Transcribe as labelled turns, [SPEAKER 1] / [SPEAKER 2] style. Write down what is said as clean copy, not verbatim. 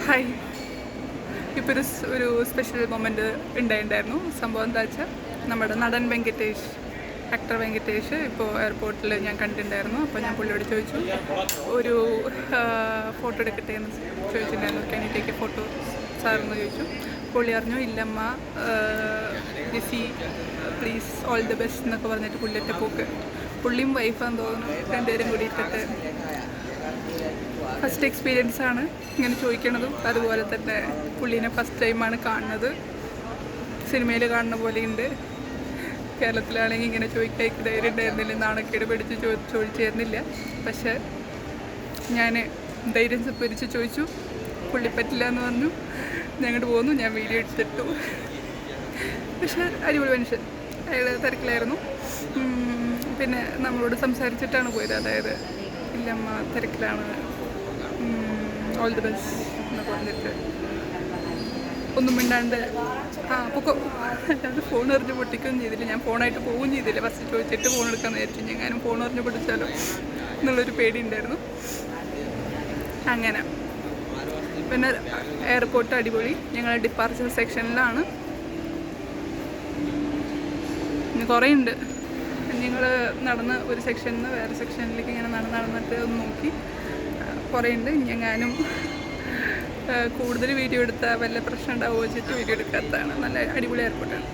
[SPEAKER 1] Hi. ഇപ്പോൾ ഒരു special moment ഉണ്ടായിരുന്നു. സംഭവം എന്താ വെച്ചാൽ നമ്മുടെ നടൻ വെങ്കടേഷ്, ആക്ടർ വെങ്കടേഷ് ഇപ്പോൾ എയർപോർട്ടിൽ ഞാൻ കണ്ടിട്ടുണ്ടായിരുന്നു. അപ്പോൾ ഞാൻ പുള്ളിയോട് ചോദിച്ചു, ഒരു ഫോട്ടോ എടുക്കട്ടെ എന്ന് ചോദിച്ചിട്ടുണ്ടായിരുന്നു. Can you take a photo സാറെന്ന് ചോദിച്ചു. പുള്ളി പറഞ്ഞു, ഇല്ലമ്മ busy, please all the best എന്നൊക്കെ പറഞ്ഞിട്ട് പുള്ളിയൊറ്റ പോക്ക്. പുള്ളിയും വൈഫാന്ന് തോന്നുന്നു, രണ്ടുപേരും കൂടിയിട്ടിട്ട്. ഫസ്റ്റ് എക്സ്പീരിയൻസ് ആണ് ഇങ്ങനെ ചോദിക്കണതും. അതുപോലെ തന്നെ പുള്ളീനെ ഫസ്റ്റ് ടൈമാണ് കാണുന്നത്. സിനിമയിൽ കാണുന്ന പോലെയുണ്ട്. കേരളത്തിലാണെങ്കിൽ ഇങ്ങനെ ചോദിക്കാൻ ധൈര്യം ഉണ്ടായിരുന്നില്ല, നാണക്കേട് പിടിച്ച് ചോദിച്ചു തരുന്നില്ല. പക്ഷേ ഞാൻ ധൈര്യം പിടിച്ച് ചോദിച്ചു. പുള്ളി പറ്റില്ല എന്ന് പറഞ്ഞു. ഞങ്ങോട്ട് പോന്നു. ഞാൻ വീഡിയോ എടുത്തിട്ടു. പക്ഷേ അടിപൊളി മനുഷ്യൻ. അയാൾ തിരക്കിലായിരുന്നു. പിന്നെ നമ്മളോട് സംസാരിച്ചിട്ടാണ് പോയത്. അതായത് ഇല്ലമ്മ തിരക്കിലാണ്, ഓൾ ദി ബെസ്റ്റ് എന്നൊക്കെ പറഞ്ഞിട്ട് ഒന്നും മിണ്ടാണ്ട് പൊക്കോ. അല്ലാതെ ഫോൺ എറിഞ്ഞ് പൊട്ടിക്കുകയും ചെയ്തില്ല. ഞാൻ ഫോണായിട്ട് പോവുകയും ചെയ്തില്ല. ഫസ്റ്റ് ചോദിച്ചിട്ട് ഫോൺ എടുക്കാമെന്ന് വിചാരിച്ചു. ഞാനും ഫോൺ എറിഞ്ഞ് പൊട്ടിച്ചാലോ എന്നുള്ളൊരു പേടി ഉണ്ടായിരുന്നു. അങ്ങനെ പിന്നെ എയർപോർട്ട് അടിപൊളി. ഞങ്ങൾ ഡിപ്പാർച്ചർ സെക്ഷനിലാണ്. ഇനി കുറേ ഉണ്ട്. ഞങ്ങൾ നടന്ന് ഒരു സെക്ഷനിൽ നിന്ന് വേറെ സെക്ഷനിലേക്ക് ഇങ്ങനെ നടന്നിട്ട് ഒന്ന് നോക്കി. കുറേ ഉണ്ട്. ഞാനും കൂടുതൽ വീഡിയോ എടുത്താൽ വല്ല പ്രശ്നം ഉണ്ടാവുമോ വെച്ചിട്ട് വീഡിയോ എടുക്കാത്തതാണ്. നല്ല അടിപൊളി എയർപോർട്ടാണ്.